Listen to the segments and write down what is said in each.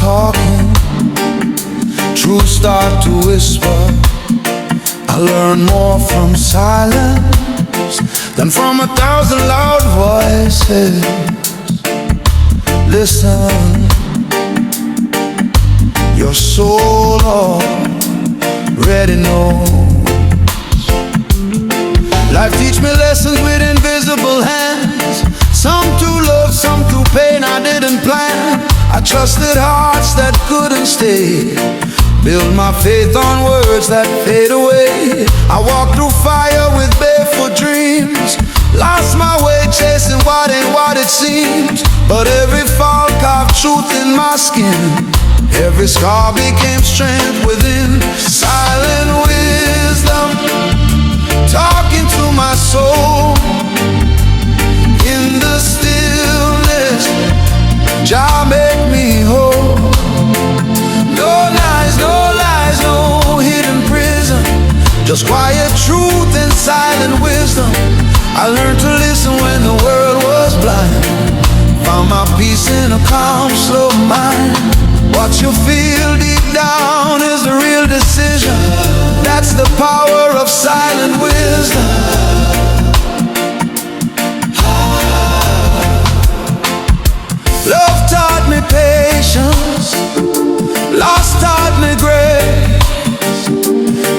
talking, truth start to whisper. I learn more from silence than from 1,000 loud voices. Listen, your soul already knows. Life teach me lessons with invisible hands, some through love, some through pain I didn't plan. I trusted hearts that couldn't stay, build my faith on words that fade away. I walked through fire with barefoot dreams, lost my way chasing what ain't what it seems. But every fall carved truth in my skin, every scar became strength within. Silent wisdom talking to my soul. In the stillness, Jah make me whole. No lies, no lies, no hidden prison, just quiet truth and silent wisdom. I learned to listen when the world was blind, found my peace in a calm, slow mind. What you feel deep down is the real decision. That's the power of silent wisdom. Love taught me patience, loss taught me grace.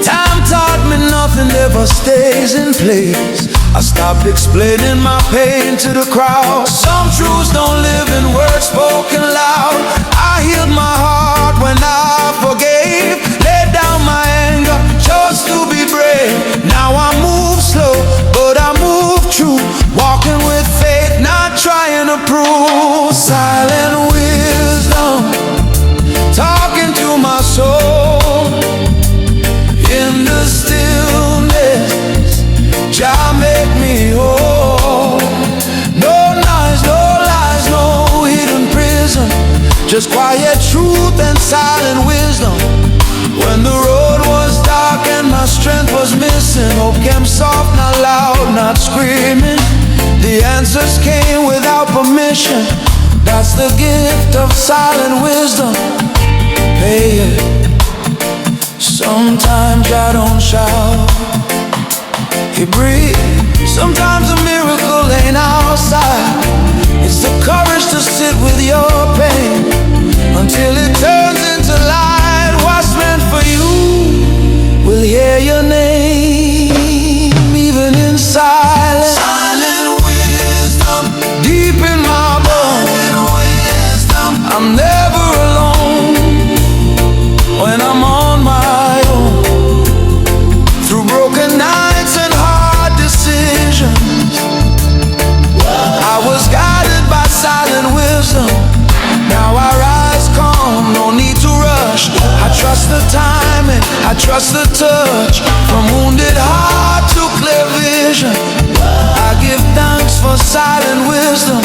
Time taught me nothing ever stays in place. I stopped explaining my pain to the crowd. Some truths don't live in words spoken loud. I healed my heart when I forgave, laid down my anger, chose to be brave. Now I move slow, but I move true, walking with faith, not trying to prove. Silent wisdom talking to my soul. In the stillness, Jah make me whole. No lies, no lies, no hidden prison, just quiet truth and silent wisdom. When the road was dark and my strength was missing, hope came soft, not loud, not screaming. The answers came without permission. That's the gift of silent wisdom. Hey, sometimes I don't shout, He breathes. Sometimes a miracle ain't outside. It's the courage to sit with your pain until it turns into light. What's meant for you will hear your name, even in silence. Silent wisdom deep in my bones. I'm never alone when I'm on my own. Through broken nights and hard decisions, I was guided by silent wisdom. Now I rise calm, no need to rush. I trust the timing, I trust the touch. From wounded heart to clear vision, I give thanks for silent wisdom.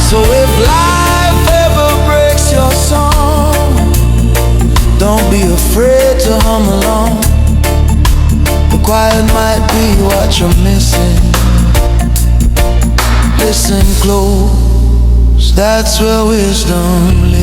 So if life ever breaks your song, don't be afraid to hum along. The quiet might be what you're missing. Listen close, that's where wisdom lives.